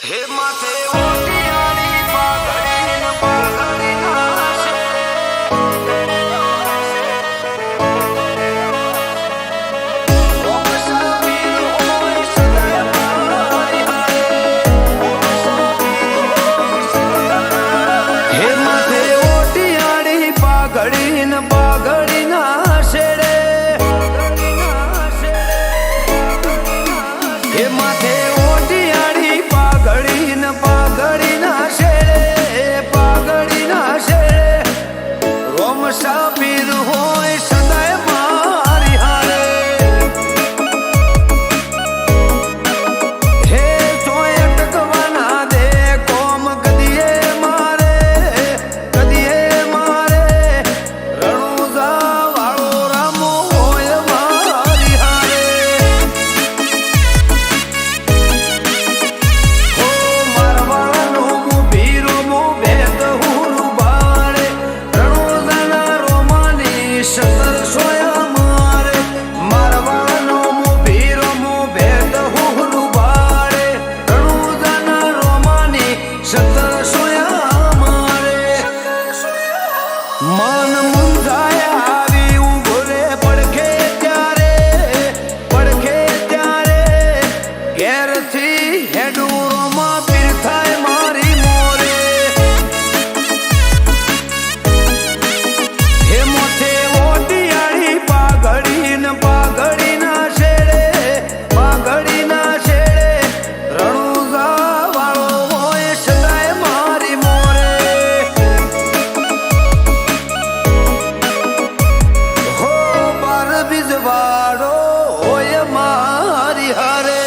હે માથે ઓટિયાળી પાઘડી ન પાઘડી નાશે ઓમસાબી હોય સદાય મારી હે માથે ઓટિયાળી પાઘડી ન પાઘડી નાશે રે હે માથે પાઘડી ના શેરે રોમ સાબીર હોય સદાય મારી હારે હે ચોય અટકવાના દે કોમ કદીએ મારે રણુજા વાળો રામો હોય મારી હારે મન મુંજાય આવી ઉભો રે પડખે ત્યારે ઘેરથી હેડુરોમાં પીર થાય મારી મોરે હે મોથે ઓટિયાળી પાઘડી ના શેડે રણુજા વાળો હોય સદાય મારી મોરે બીજવાડો હોય મારી હારે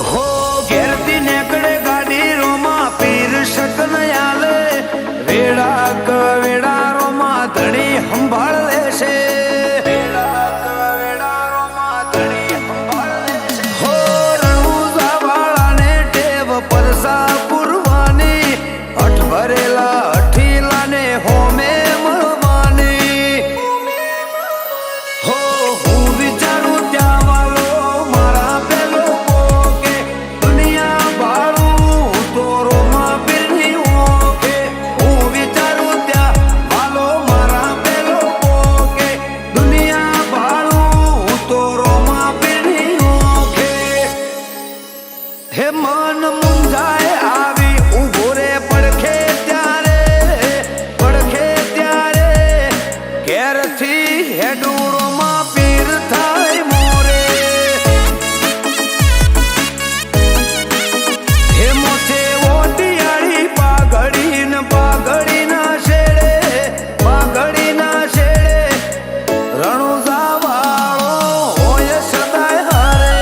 હો ઘેરથી નેકડે ગાડી રોમાં પીર શકન આલે વેડા કવેડારોમાં ધણી સંભાળ લેશે હો રણુજા વાળાને ટેવ પરસા પુરવાની હઠ ભરેલા હઠીલાને હોમે મળવાની હો હું વિચારું ત્યાં વાલો મારા પેલો પોકે દુનિયા ભાડું તો રોમાં પીરની ઓકે હું વિચારું ત્યાં વાલો મારા પેલો પોકે દુનિયા ભાડું તો રોમાં પીરની ઓકે હે મન મુંજાય આવી ઉભો રે પડખે ત્યારે ઘેરથી હેડુરોમાં પીર થાય મોરે હે મોથે ઓટિયાળી પાઘડી ના શેડે રણુજા વાળો હોય સદાય હારે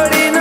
સાંભળી